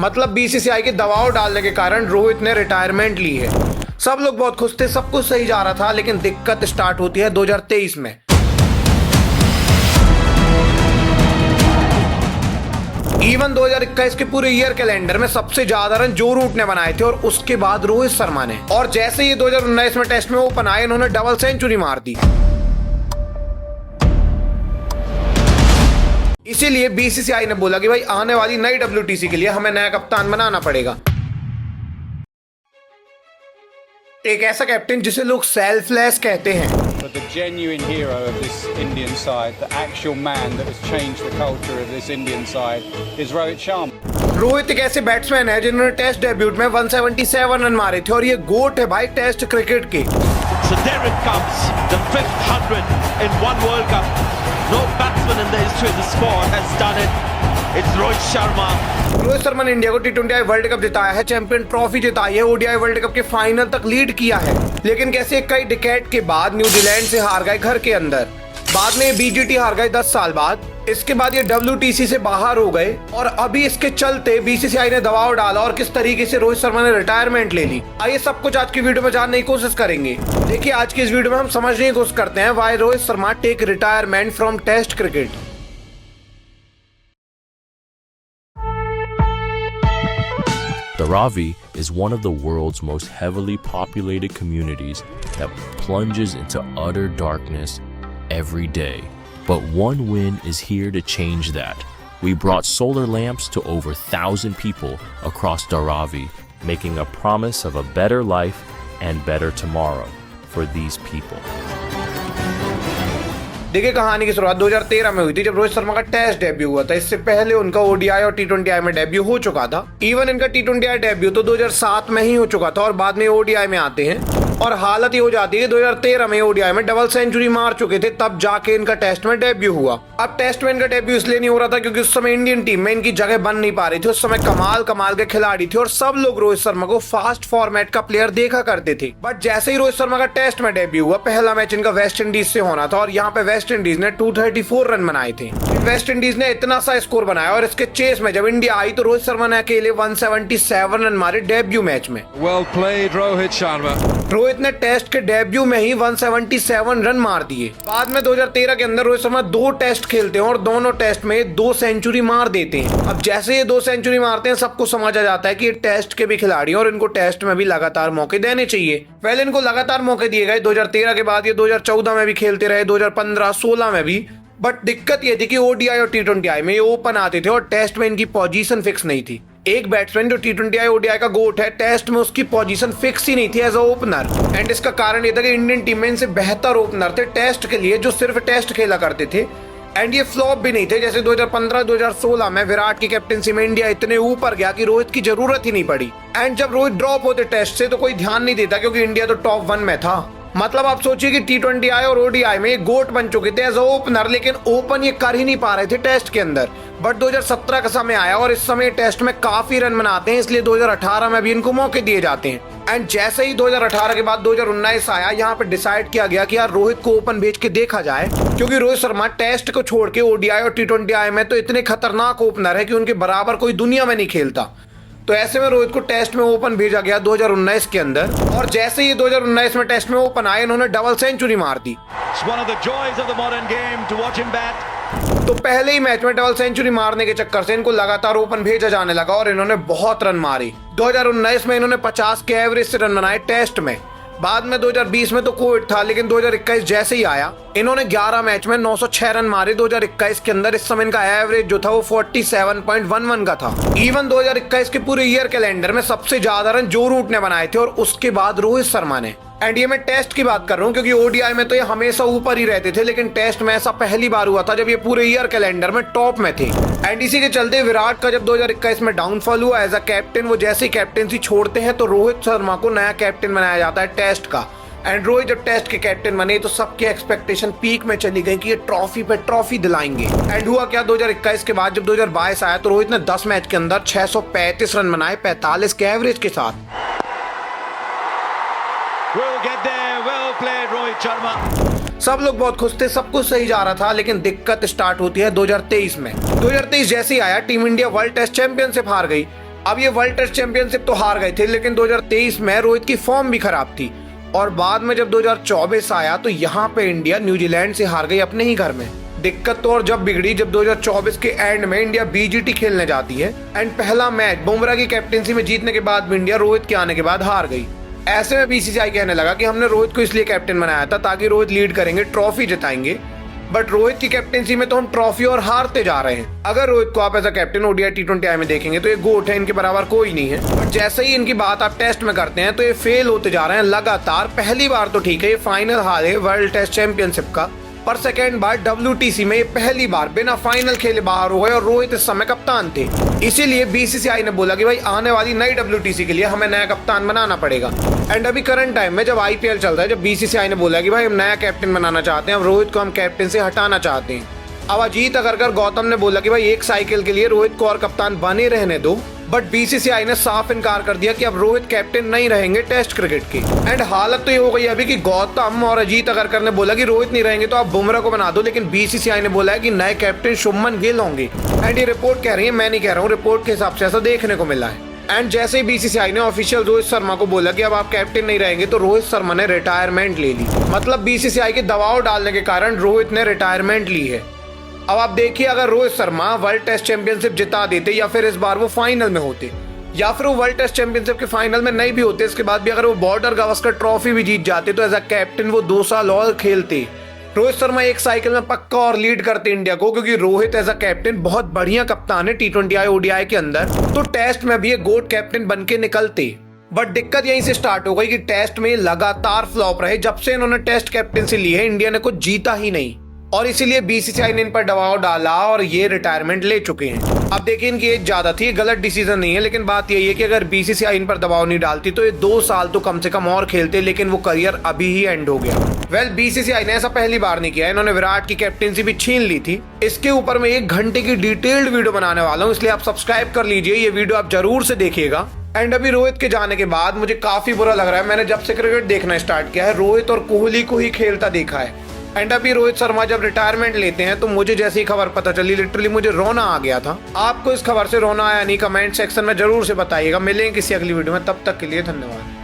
मतलब बीसीसीआई के दबाव डालने के कारण रोहित ने रिटायरमेंट ली है। सब लोग बहुत खुश थे, सब कुछ सही जा रहा था, लेकिन दिक्कत स्टार्ट होती है 2023 में। इवन 2021 के पूरे ईयर कैलेंडर में सबसे ज्यादा रन जो रूट ने बनाए थे और उसके बाद रोहित शर्मा ने। और जैसे ये 2019 में टेस्ट में ओपन आए, इन्होंने डबल सेंचुरी मार दी। इसीलिए बीसीसीआई ने बोला कि भाई आने वाली नई डब्ल्यूटीसी के लिए हमें नया कप्तान बनाना पड़ेगा, एक ऐसा कैप्टन जिसे लोग सेल्फलेस कहते हैं। But the genuine hero of this Indian side, the actual man that has changed the culture of this Indian side, is Rohit Sharma. Rohit एक ऐसे बैट्समैन है जिन्होंने टेस्ट डेब्यूट में 177 रन मारे थे और ये गोट है भाई टेस्ट क्रिकेट के। So there it comes, the 5th 100 in one World Cup. No batsman in the history of the sport has done it. It's Rohit Sharma. Rohit Sharma ने इंडिया को टी20 वर्ल्ड कप जिताया है, चैंपियन ट्रॉफी जिताई है, ODI world cup के final तक lead किया है। लेकिन कैसे कई डिकेड के बाद न्यूजीलैंड से हार गए घर के अंदर, बाद में बीजीटी हार गए 10 साल बाद, इसके बाद ये डब्ल्यूटीसी से बाहर हो गए और अभी इसके चलते बीसीसीआई ने दबाव डाला और किस तरीके से रोहित शर्मा ने रिटायरमेंट ले ली। आइए सब कुछ आज की वीडियो में जानने की कोशिश करेंगे। देखिए आज की इस वीडियो में हम समझने की कोशिश करते हैं why Rohit Sharma take retirement from test cricket. Dharavi is one of the world's most heavily populated communities that plunges into utter darkness every day. But one win is here to change that. We brought solar lamps to over 1,000 people across Dharavi, making a promise of a better life and better tomorrow for these people. देखिए कहानी की शुरुआत 2013 में हुई थी जब रोहित शर्मा का test debut हुआ था। इससे पहले उनका ओडीआई और टी20आई में डेब्यू हो चुका था। इवन इनका टी20आई डेब्यू तो 2007 में ही हो चुका था और बाद में ओडीआई में आते हैं और हालत ये हो जाती है 2013 में ओडीआई में डबल सेंचुरी मार चुके थे, तब जाके इनका टेस्ट में डेब्यू हुआ। अब टेस्ट में इनका डेब्यू इसलिए नहीं हो रहा था क्योंकि उस समय इंडियन टीम में इनकी जगह बन नहीं पा रही थी। उस समय कमाल के खिलाड़ी थे और सब लोग रोहित शर्मा को फास्ट फॉर्मेट का प्लेयर देखा करते थे। बट जैसे ही रोहित शर्मा का टेस्ट में डेब्यू हुआ, पहला मैच इनका वेस्ट इंडीज से होना था और यहाँ पे वेस्ट इंडीज ने 234 रन बनाए थे। वेस्ट इंडीज ने इतना सा स्कोर बनाया और इसके चेस में जब इंडिया आई तो रोहित शर्मा ने अकेले 177 रन मारे डेब्यू मैच में। Well played, Rohit Sharma. Rohit ने टेस्ट के डेब्यू में ही 177 रन मार दिए। बाद में 2013 के अंदर रोहित शर्मा 2 टेस्ट खेलते हैं और दोनों टेस्ट में 2 सेंचुरी मार देते हैं। अब जैसे ये 2 सेंचुरी मारते हैं सबको समझ आ जाता है कि ये टेस्ट के भी खिलाड़ी और इनको टेस्ट में भी लगातार मौके देने चाहिए। पहले इनको लगातार मौके दिए गए, 2013 के बाद ये 2014 में भी खेलते रहे, 2015-16 में भी। बट दिक्कत ये थी कि ओडीआई और टी20आई में ये ओपन आते थे और टेस्ट में इनकी पोजीशन फिक्स नहीं थी। एक बैट्समैन जो टी20आई ओडीआई का गोट है, टेस्ट में उसकी पोजीशन फिक्स ही नहीं थी एज अ ओपनर। एंड इसका कारण ये था कि इंडियन टीम में इनसे बेहतर ओपनर थे टेस्ट के लिए जो सिर्फ टेस्ट खेला करते थे। एंड ये फ्लॉप भी नहीं थे। जैसे 2015-2016 में विराट की कैप्टनसी में इंडिया इतने ऊपर गया कि रोहित की जरूरत ही नहीं पड़ी। एंड जब रोहित ड्रॉप होते टेस्ट से तो कोई ध्यान नहीं देता क्योंकि इंडिया तो टॉप 1 में था। मतलब आप सोचिए कि टी20आई और ओडीआई में गोट बन चुके थे एज ओपनर, लेकिन ओपन ये कर ही नहीं पा रहे थे टेस्ट के अंदर। बट 2017 का समय आया और इस समय टेस्ट में काफी रन बनाते हैं, इसलिए 2018 में भी इनको मौके दिए जाते हैं। एंड जैसे ही 2018 के बाद 2019 आया, यहाँ पे डिसाइड किया गया कि यार रोहित को ओपन भेज के देखा जाए, क्योंकि रोहित शर्मा टेस्ट को छोड़ के ओडीआई और टी20आई में तो इतने खतरनाक ओपनर है कि उनके बराबर कोई दुनिया में नहीं खेलता। तो ऐसे में रोहित को टेस्ट में ओपन भेजा गया 2019 के अंदर और जैसे ही 2019 में टेस्ट में ओपन आए, इन्होंने डबल सेंचुरी मार दी। तो पहले ही मैच में डबल सेंचुरी मारने के चक्कर से इनको लगातार ओपन भेजा जाने लगा और इन्होंने बहुत रन मारे। 2019 में इन्होंने 50 के एवरेज से रन बनाए टेस्ट में। बाद में 2020 में तो कोविड था, लेकिन 2021 जैसे ही आया इन्होंने 11 मैच में 906 रन मारे 2021 के अंदर। इस समय इनका एवरेज जो था वो 47.11 का था। इवन 2021 के पूरे ईयर कैलेंडर में सबसे ज्यादा रन जो रूट ने बनाए थे और उसके बाद रोहित शर्मा ने। एंड ये मैं टेस्ट की बात कर रहा हूँ क्योंकि ओडीआई में तो ये हमेशा ऊपर ही रहते थे, लेकिन टेस्ट में ऐसा पहली बार हुआ था जब ये पूरे ईयर कैलेंडर में टॉप में थे। एंड इसी के चलते विराट का जब 2021 में डाउनफॉल हुआ एज अ कैप्टन, वो जैसे कैप्टनसी छोड़ते हैं तो रोहित शर्मा को नया कैप्टन बनाया जाता है टेस्ट का। एंड रोहित जब टेस्ट के कैप्टन बने तो सबकी एक्सपेक्टेशन पीक में चली गई कि ये ट्रॉफी पे ट्रॉफी दिलाएंगे। एंड हुआ क्या, 2021 के बाद जब 2022 आया तो रोहित ने 10 मैच के अंदर 635 रन बनाए 45 के एवरेज के साथ। We'll get there. Well played, Rohit Sharma. सब लोग बहुत खुश थे, सब कुछ सही जा रहा था, लेकिन दिक्कत स्टार्ट होती है 2023 में। 2023 जैसे ही आया team India world test championship हार गई। अब ये वर्ल्ड टेस्ट चैंपियनशिप तो हार गए थे, लेकिन 2023 में रोहित की फॉर्म भी खराब थी और बाद में जब 2024 आया तो यहाँ पे इंडिया न्यूजीलैंड से हार गई अपने ही घर में। दिक्कत तो और जब बिगड़ी जब 2024 के एंड में इंडिया बीजीटी खेलने जाती है एंड पहला मैच बुमराह की कैप्टेंसी में जीतने के बाद भी इंडिया रोहित के आने के बाद हार गई। ऐसे में बीसीसीआई कहने लगा कि हमने रोहित को इसलिए कैप्टन बनाया था ताकि रोहित लीड करेंगे, ट्रॉफी जिताएंगे, बट रोहित की कैप्टेंसी में तो हम ट्रॉफी और हारते जा रहे हैं। अगर रोहित को आप as a captain ODI T20I में देखेंगे तो ये गोट है, इनके बराबर कोई नहीं है। बट जैसे ही इनकी बात आप टेस्ट में करते हैं तो ये फेल होते जा रहे हैं लगातार। पहली बार तो ठीक है ये फाइनल हारे वर्ल्ड टेस्ट चैंपियनशिप का, पर सेकेंड बार WTC में ये पहली बार बिना फाइनल खेले बाहर हो गए और रोहित इस समय कप्तान थे। इसीलिए बीसीसीआई ने बोला कि भाई आने वाली नई WTC के लिए हमें नया कप्तान बनाना पड़ेगा। एंड अभी करंट टाइम में जब IPL चल रहा है, जब बीसीसीआई ने बोला कि भाई हम नया कैप्टन बनाना चाहते हैं, अब रोहित को हम कैप्टन से हटाना चाहते हैं। अब अजीत अगरकर गौतम ने बोला कि भाई एक साइकिल के लिए रोहित को और कप्तान बने रहने दो, बट बीसीसीआई ने साफ इनकार कर दिया कि अब रोहित कैप्टन नहीं रहेंगे टेस्ट क्रिकेट के। एंड हालत तो ये हो गई अभी कि गौतम और अजीत अगरकर ने बोला कि रोहित नहीं रहेंगे तो आप बुमराह को बना दो, लेकिन बीसीसीआई ने बोला है कि नए कैप्टन शुभमन गिल होंगे। एंड ये रिपोर्ट कह रही है, मैं नहीं कह रहा हूँ, रिपोर्ट के हिसाब से ऐसा देखने को मिला है। एंड जैसे ही बीसीसीआई ने ऑफिशियल रोहित शर्मा को बोला कि अब आप कैप्टन नहीं रहेंगे तो रोहित शर्मा ने रिटायरमेंट ले ली। मतलब बीसीसीआई के दबाव डालने के कारण रोहित ने रिटायरमेंट ली है। अब आप देखिए, अगर Rohit Sharma world test championship जिता देते या फिर इस बार वो फाइनल में होते या फिर वो वर्ल्ड टेस्ट चैंपियनशिप के फाइनल में नहीं भी होते, इसके बाद भी अगर वो बॉर्डर गावस्कर ट्रॉफी भी जीत जाते तो एज अ कैप्टन वो 2 साल और खेलते। रोहित शर्मा एक साइकिल में पक्का और लीड करते इंडिया को, क्योंकि रोहित एज अ कैप्टन बहुत बढ़िया कप्तान है T20I ODI के अंदर, तो टेस्ट में भी एक गोट कैप्टन बन के निकलते। बट दिक्कत यहीं से स्टार्ट हो गई कि टेस्ट में लगातार फ्लॉप रहे। जब से इन्होंने टेस्ट कैप्टनसी ली है इंडिया ने कुछ जीता ही नहीं, और इसीलिए बीसीसीआई ने इन पर दबाव डाला और ये रिटायरमेंट ले चुके हैं। अब देखिए, इनकी एज ज्यादा थी, गलत डिसीजन नहीं है, लेकिन बात यही है कि अगर बीसीसीआई इन पर दबाव नहीं डालती तो ये 2 साल तो कम से कम और खेलते, लेकिन वो करियर अभी ही एंड हो गया। वेल, बीसीसीआई ने ऐसा पहली बार नहीं किया, इन्होंने विराट की कैप्टनसी भी छीन ली थी। इसके ऊपर मैं 1 घंटे की डिटेल्ड वीडियो बनाने वाला हूँ, इसलिए आप सब्सक्राइब कर लीजिए, ये वीडियो आप जरूर से देखिएगा। एंड अभी रोहित के जाने के बाद मुझे काफी बुरा लग रहा है। मैंने जब से क्रिकेट देखना स्टार्ट किया है रोहित और कोहली को ही खेलता देखा है। एंड अभी रोहित शर्मा जब रिटायरमेंट लेते हैं तो मुझे जैसे ही खबर पता चली लिटरली मुझे रोना आ गया था। आपको इस खबर से रोना आया नहीं, कमेंट सेक्शन में जरूर से बताइएगा। मिलेंगे किसी अगली वीडियो में, तब तक के लिए धन्यवाद।